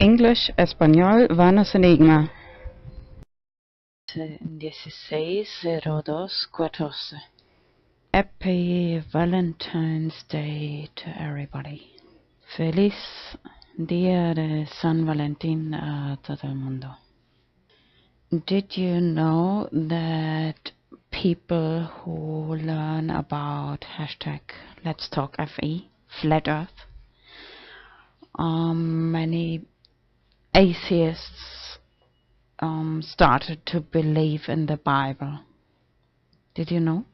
English, español, vanos enigma. 16/02/14. Happy Valentine's Day to everybody. Feliz Día de San Valentín a todo el mundo. Did you know that people who learn about hashtag Let's Talk FE, Flat Earth, many atheists started to believe in the Bible? Did you know?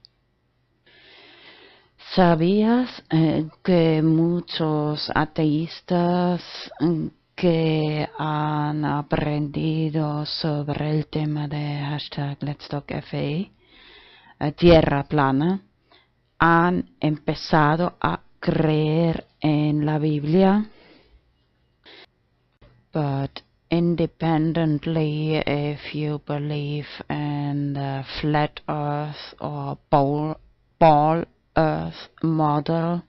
¿Sabías que muchos ateístas que han aprendido sobre el tema de hashtag Let's Talk FE, Tierra plana, han empezado a creer en la Biblia? But independently, if you believe in the flat earth or ball earth model,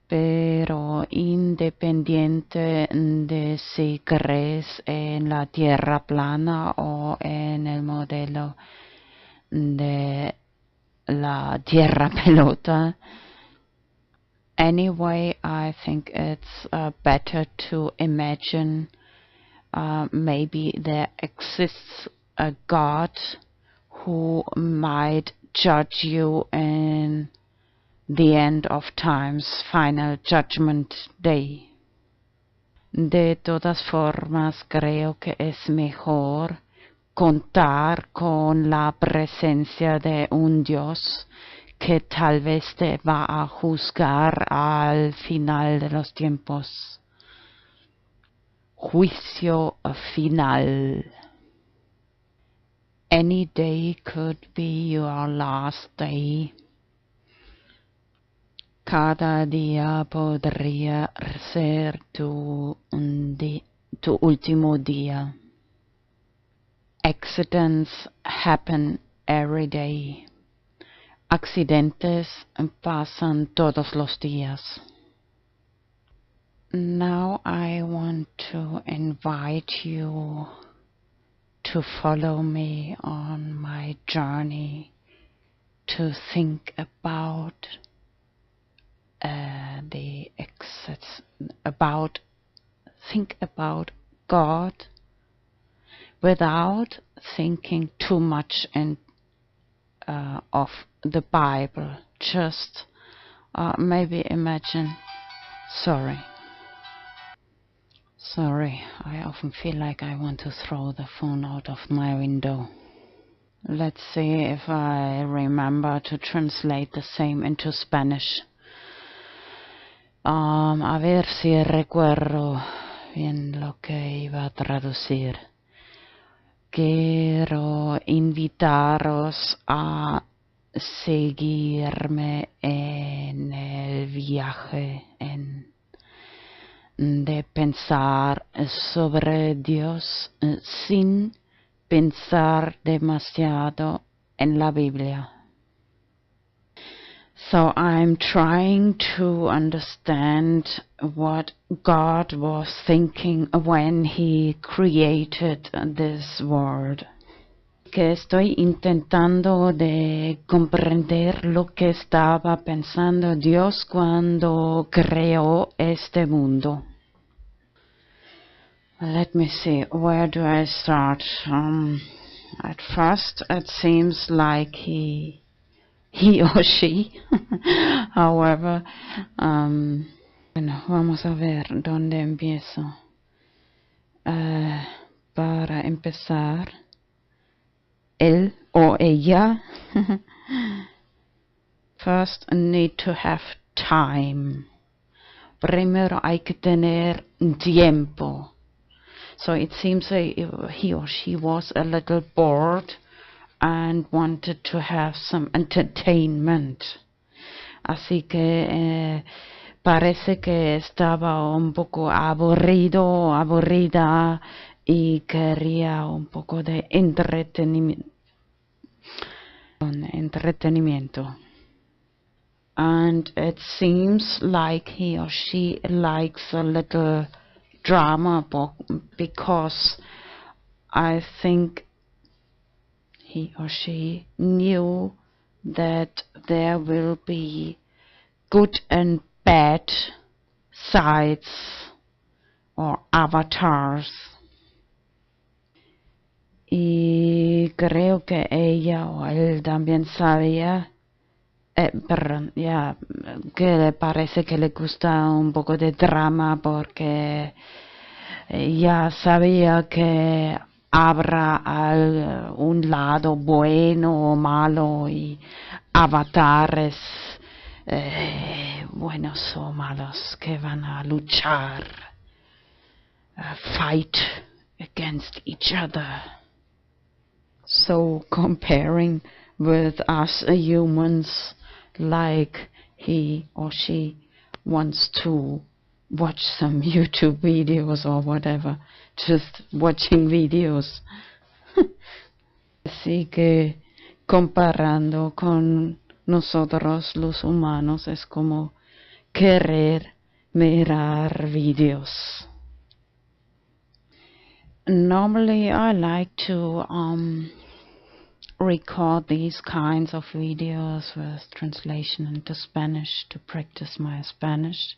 pero independiente de si crees en la tierra plana o en el modelo de la tierra pelota, anyway, I think it's better to imagine maybe there exists a God who might judge you in the end of time's final judgment day. De todas formas, creo que es mejor contar con la presencia de un Dios que tal vez te va a juzgar al final de los tiempos. Juicio final. Any day could be your last day. Cada día podría ser tu último día. Accidents happen every day. Accidentes pasan todos los días. Now I want to invite you to follow me on my journey to think about think about God without thinking too much of the Bible. Just maybe imagine. Sorry, I often feel like I want to throw the phone out of my window. Let's see if I remember to translate the same into Spanish. A ver si recuerdo bien lo que iba a traducir. Quiero invitaros a seguirme en el viaje de pensar sobre Dios sin pensar demasiado en la Biblia. So I'm trying to understand what God was thinking when He created this world. Que estoy intentando de comprender lo que estaba pensando Dios cuando creó este mundo. Let me see, where do I start? At first it seems like he or she, however, bueno, vamos a ver dónde empiezo. Para empezar, él o ella first need to have time. Primero hay que tener tiempo. So it seems he or she was a little bored and wanted to have some entertainment. Así que parece que estaba un poco aburrida y quería un poco de entretenimiento. And it seems like he or she likes a little drama because I think he or she knew that there will be good and bad sides or avatars. Y creo que ella o él también sabía, perdón, ya, que le parece que le gusta un poco de drama porque ya sabía que habrá un lado bueno o malo y avatares buenos o malos que van a luchar, fight against each other. So comparing with us humans, like he or she wants to watch some YouTube videos or whatever, just watching videos. Así que comparando con nosotros los humanos es como querer mirar videos. Normally I like to record these kinds of videos with translation into Spanish to practice my Spanish.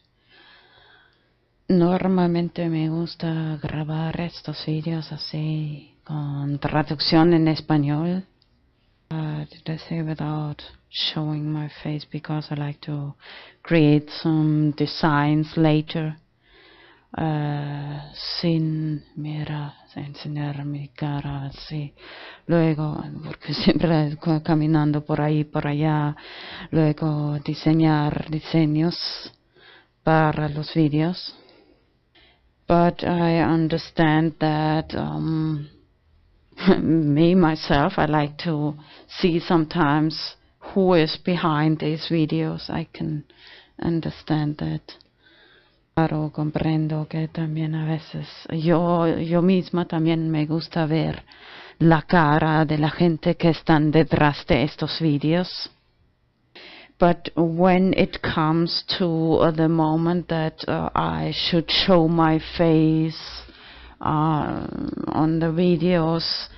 Normalmente me gusta grabar estos videos así con traducción en español. Did I say without showing my face because I like to create some designs later. Sin enseñar mi cara así, luego porque siempre caminando por ahí por allá, luego diseñar diseños para los vídeos. But I understand that me myself, I like to see sometimes who is behind these videos. I can understand that. Claro, comprendo que también a veces yo misma también me gusta ver la cara de la gente que están detrás de estos vídeos. But when it comes to the moment that I should show my face on the videos,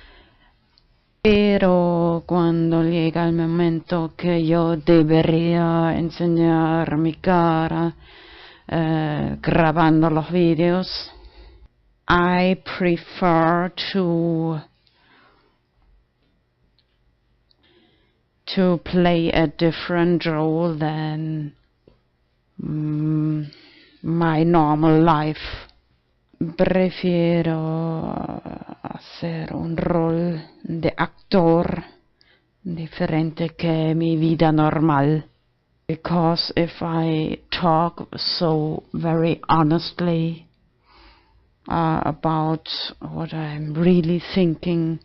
pero cuando llega el momento que yo debería enseñar mi cara, grabando los vídeos, I prefer to play a different role than my normal life. Prefiero hacer un rol de actor diferente que mi vida normal. Because if I talk so very honestly about what I'm really thinking,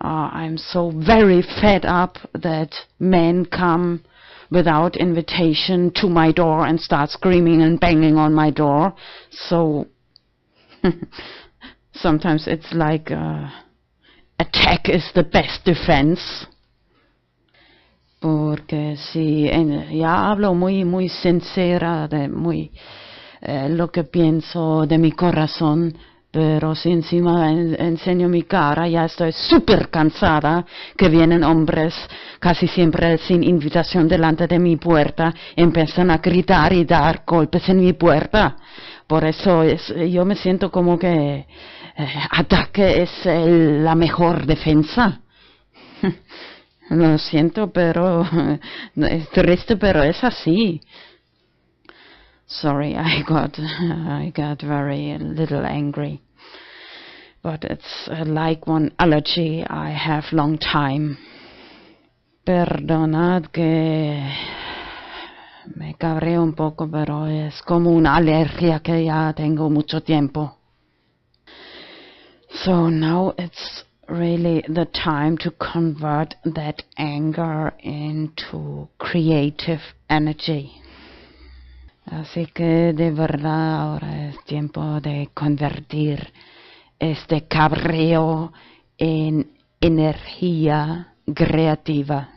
I'm so very fed up that men come without invitation to my door and start screaming and banging on my door. So sometimes it's like attack is the best defense. Porque si ya hablo muy sincera de lo que pienso de mi corazón, pero si encima enseño mi cara, ya estoy súper cansada que vienen hombres casi siempre sin invitación delante de mi puerta, empiezan a gritar y dar golpes en mi puerta. Por eso yo me siento como que ataque es la mejor defensa. Lo siento, pero es triste, pero es así. Sorry, I got very little angry. But it's like one allergy I have long time. Perdonad que me cabreo un poco, pero es como una alergia que ya tengo mucho tiempo. So now it's really the time to convert that anger into creative energy. Así que de verdad ahora es tiempo de convertir este cabreo en energía creativa.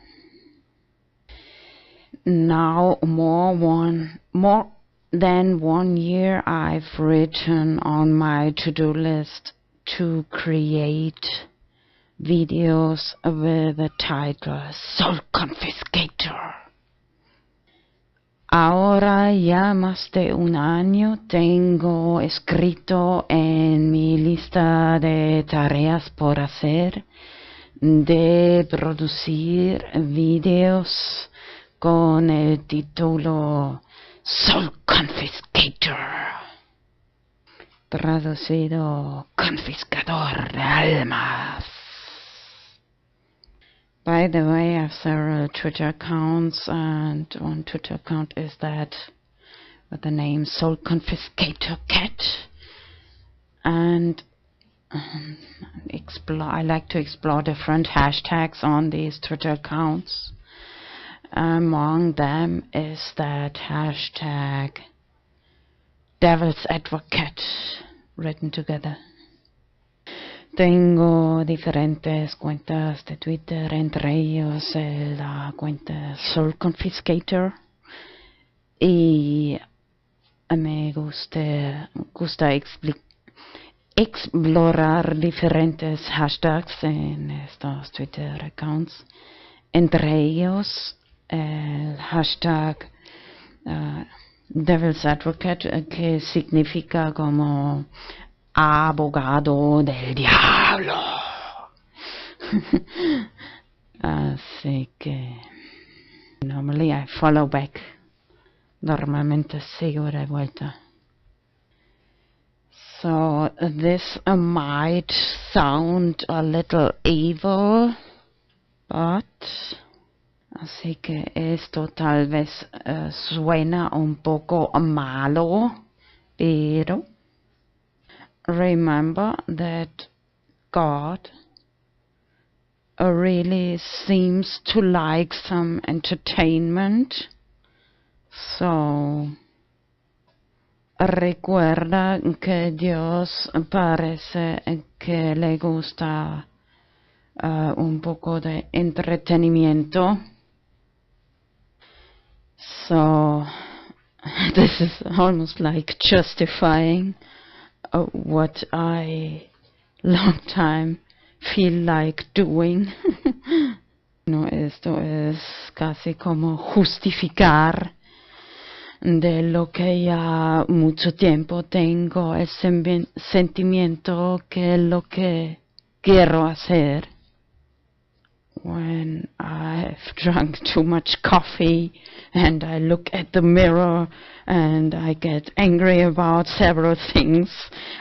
Now more Then 1 year I've written on my to-do list to create videos with the title Soul Confiscator. Ahora ya más de 1 año tengo escrito en mi lista de tareas por hacer de producir videos con el título Soul Confiscator, traducido confiscador de almas. By the way, I have several Twitter accounts, and one Twitter account is that with the name Soul Confiscator Cat. And I like to explore different hashtags on these Twitter accounts. Among them is that hashtag Devil's Advocate, written together. Tengo diferentes cuentas de Twitter, entre ellos la cuenta Soul Confiscator, y me gusta explorar diferentes hashtags en estos Twitter accounts, entre ellos el hashtag Devil's Advocate, que significa como abogado del diablo. Así que normally I follow back. Normalmente sigo de vuelta. So this might sound a little evil, but así que esto tal vez suena un poco malo, pero remember that God really seems to like some entertainment. So recuerda que Dios parece que le gusta un poco de entretenimiento. So this is almost like justifying what I long time feel like doing. No, esto es casi como justificar de lo que ya mucho tiempo tengo el sentimiento que lo que quiero hacer. When I've drunk too much coffee and I look at the mirror and I get angry about several things,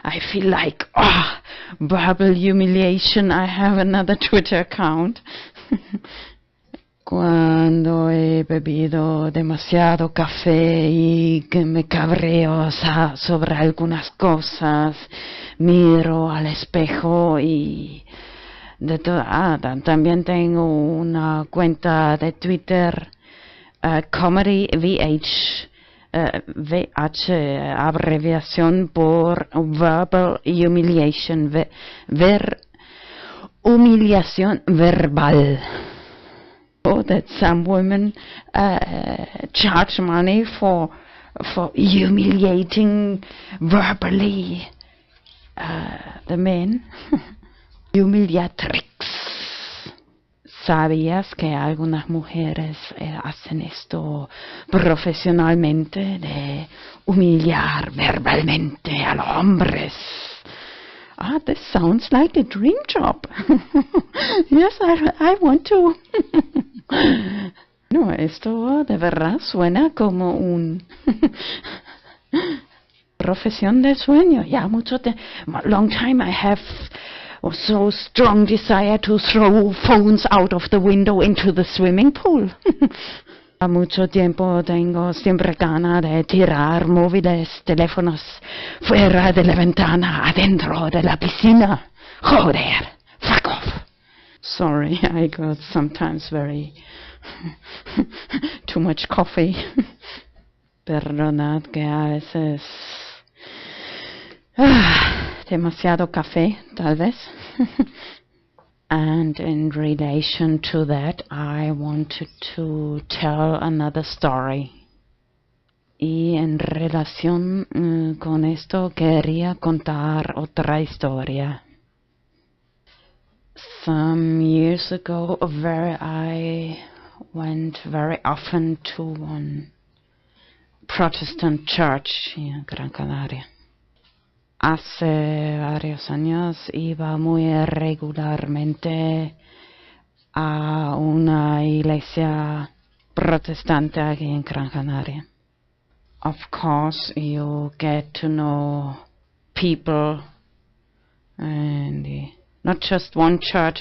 I feel like, verbal humiliation. I have another Twitter account. Cuando he bebido demasiado café y que me cabreo sobre algunas cosas, miro al espejo y también tengo una cuenta de Twitter, Comedy VH, abreviación por Verbal Humiliation, humillación verbal. That some women charge money for humiliating verbally the men. Humiliatrix. ¿Sabías que algunas mujeres hacen esto profesionalmente, de humillar verbalmente a los hombres? This sounds like a dream job. Yes, I want to. No, esto de verdad suena como un profesión de sueño. Ya mucho long time I have so strong desire to throw phones out of the window into the swimming pool. A mucho tiempo tengo siempre ganas de tirar móviles, teléfonos fuera de la ventana, adentro de la piscina. Joder, fuck off. Sorry, I got sometimes very too much coffee. Perdonad que a veces demasiado café, tal vez. And in relation to that, I wanted to tell another story. Y en relación con esto quería contar otra historia. Some years ago, where I went very often to one Protestant church in Gran Canaria. Hace varios años iba muy regularmente a una iglesia protestante aquí en Gran Canaria. Of course, you get to know people, and not just one church.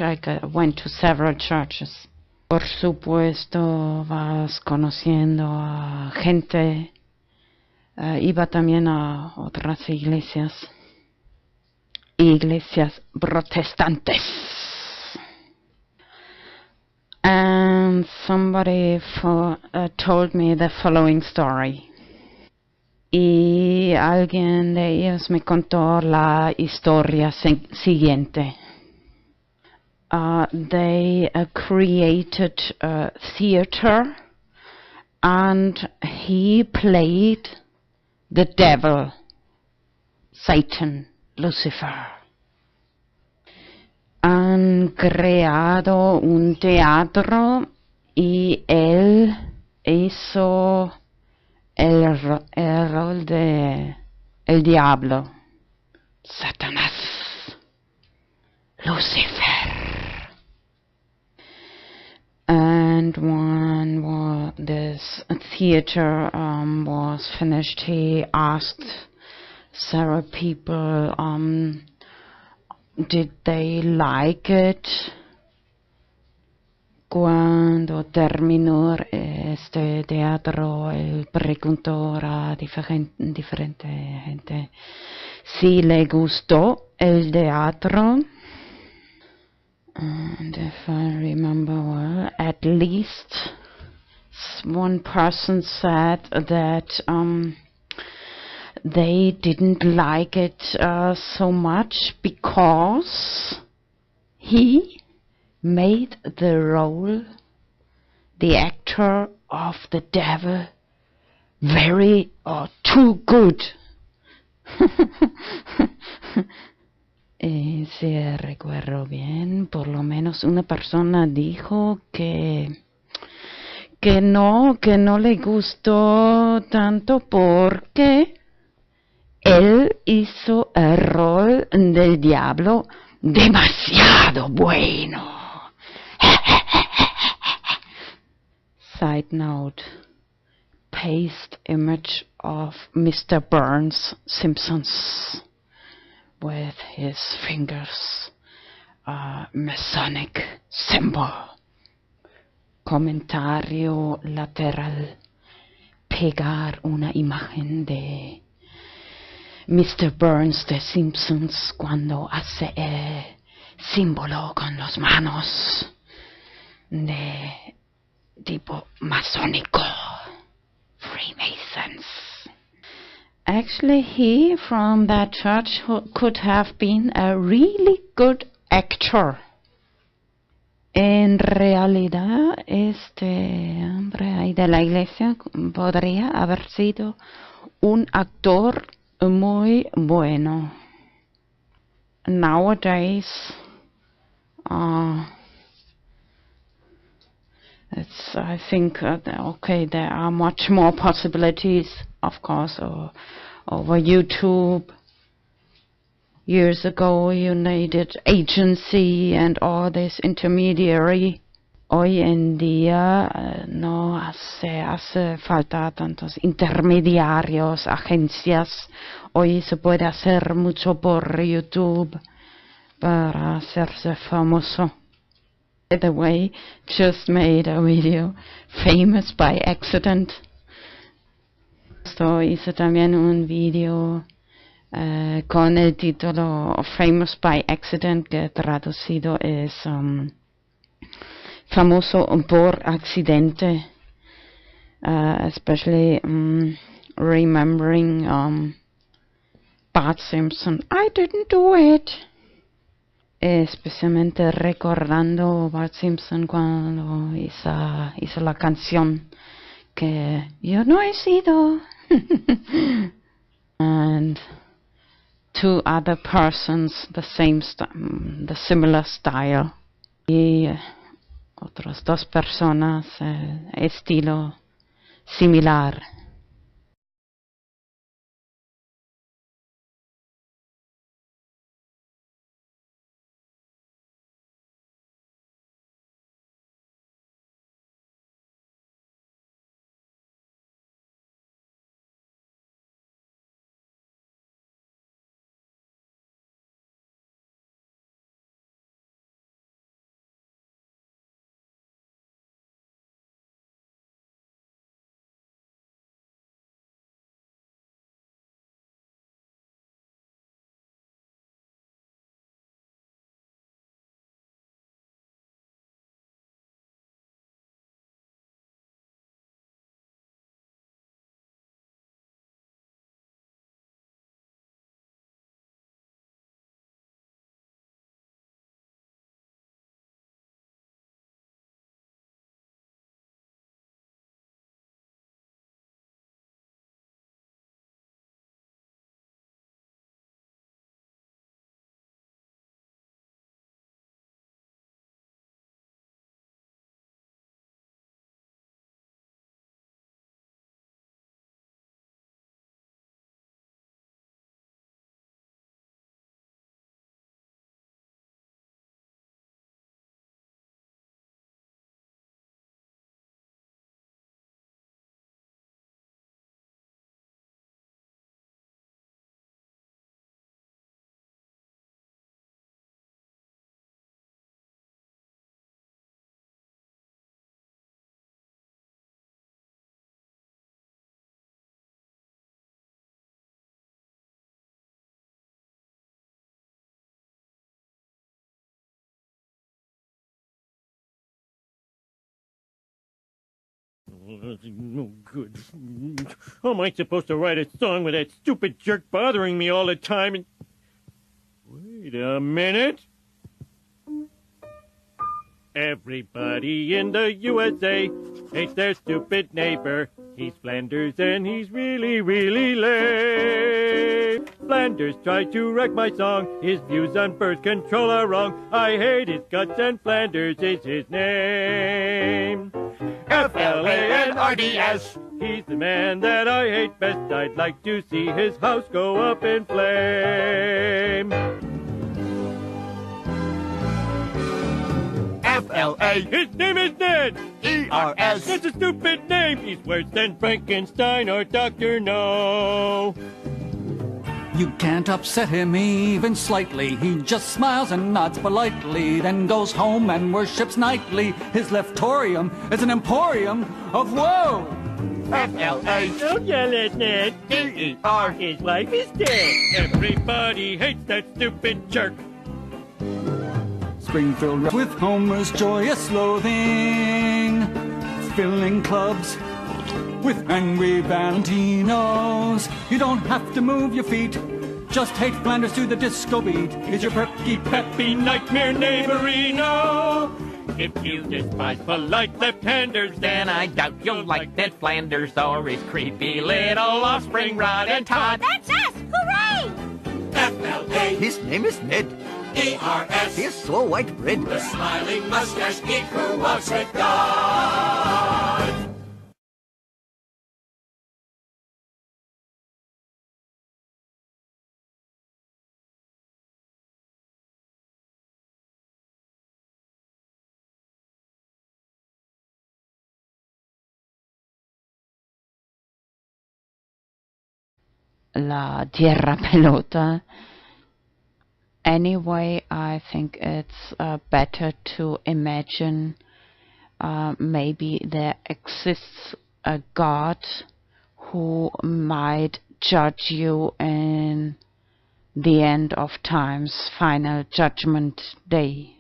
Went to several churches. Por supuesto, vas conociendo a gente. Iba también a otras iglesias protestantes. And somebody told me the following story. Y alguien de ellos me contó la historia siguiente. They created a theater, and he played the devil, Satan, Lucifer. Han creado un teatro y él hizo el rol de el diablo, Satanás, Lucifer. And when this theater was finished, he asked several people, did they like it? Cuando terminó este teatro, él preguntó a diferente gente si le gustó el teatro. And if I remember well, at least one person said that they didn't like it so much because he made the role, the actor of the devil, very too good. Si recuerdo bien, por lo menos una persona dijo que no le gustó tanto porque él hizo el rol del diablo demasiado bueno. Side note, paste image of Mr. Burns Simpsons with his fingers, Masonic symbol. Comentario lateral, pegar una imagen de Mr. Burns de Simpsons cuando hace el símbolo con las manos de tipo masónico, Freemasons. Actually, he from that church could have been a really good actor. En realidad, este hombre ahí de la iglesia podría haber sido un actor muy bueno. Nowadays, I think, there are much more possibilities, of course, over YouTube. Years ago, you needed agency and all this intermediary. Hoy en día no hace falta tantos intermediarios, agencias. Hoy se puede hacer mucho por YouTube para hacerse famoso. By the way, just made a video, Famous by Accident. Hice también un video con el título Famous by Accident, que traducido es famoso por accidente, especially remembering Bart Simpson, I didn't do it. Especialmente recordando Bart Simpson cuando hizo la canción que yo no he sido. And two other persons the similar style. Y otras dos personas estilo similar. No good. How am I supposed to write a song with that stupid jerk bothering me all the time? And wait a minute. Everybody in the USA hates their stupid neighbor. He's Flanders and he's really, really lame. Flanders tried to wreck my song. His views on birth control are wrong. I hate his guts and Flanders is his name. Flanders. He's the man that I hate best. I'd like to see his house go up in flame. FLA. His name is Ned. ERS. That's a stupid name. He's worse than Frankenstein or Dr. No. You can't upset him even slightly. He just smiles and nods politely, then goes home and worships nightly. His leftorium is an emporium of woe. FLA. Don't yell at Ned. DER. His wife is dead. Everybody hates that stupid jerk. Springfield with Homer's joyous loathing, filling clubs with angry Valentinos. You don't have to move your feet, just hate Flanders to the disco beat. Is your perky peppy Nightmare neighborino. If you despise polite left-handers, Then I doubt you'll like Ned Flanders or his creepy little offspring Rod and Todd. That's us! Hooray! FLA. His name is Ned. ERS. He is so white bread. The smiling mustache geek who walks with God. La tierra pelota. Anyway, I think it's better to imagine maybe there exists a God who might judge you in the end of time's final judgment day.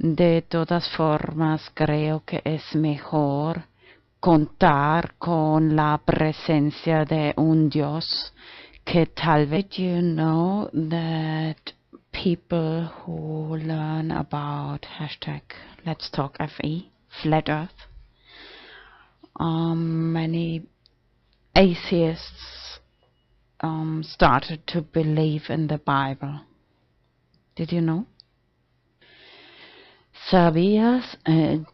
De todas formas, creo que es mejor contar con la presencia de un Dios que tal vez. You know that people who learn about hashtag Let's Talk FE, Flat Earth, many atheists started to believe in the Bible. Did you know? ¿Sabías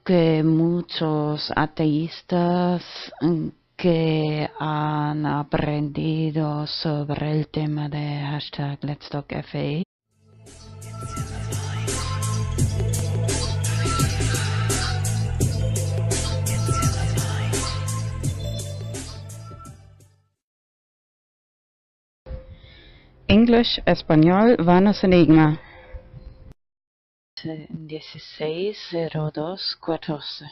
que muchos ateístas que han aprendido sobre el tema de hashtag Let's Talk FA English, español, vanos enigma. 16/02/14.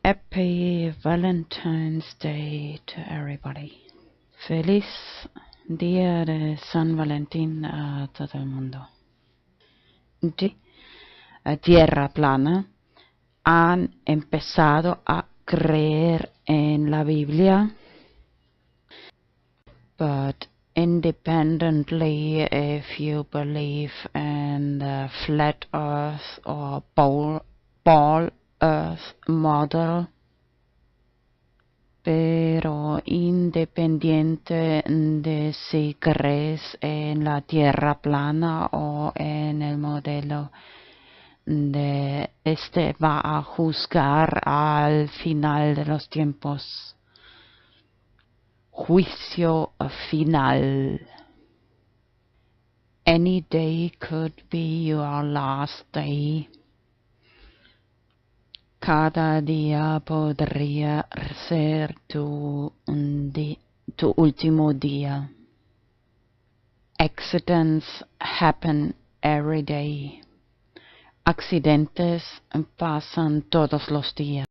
Happy Valentine's Day to everybody. Feliz Día de San Valentín a todo el mundo. Tierra plana han empezado a creer en la Biblia, but independently, if you believe in the flat earth or ball earth model, pero independiente de si crees en la tierra plana o en el modelo de va a juzgar al final de los tiempos. Juicio final. Any day could be your last day. Cada día podría ser tu último día. Accidents happen every day. Accidentes pasan todos los días.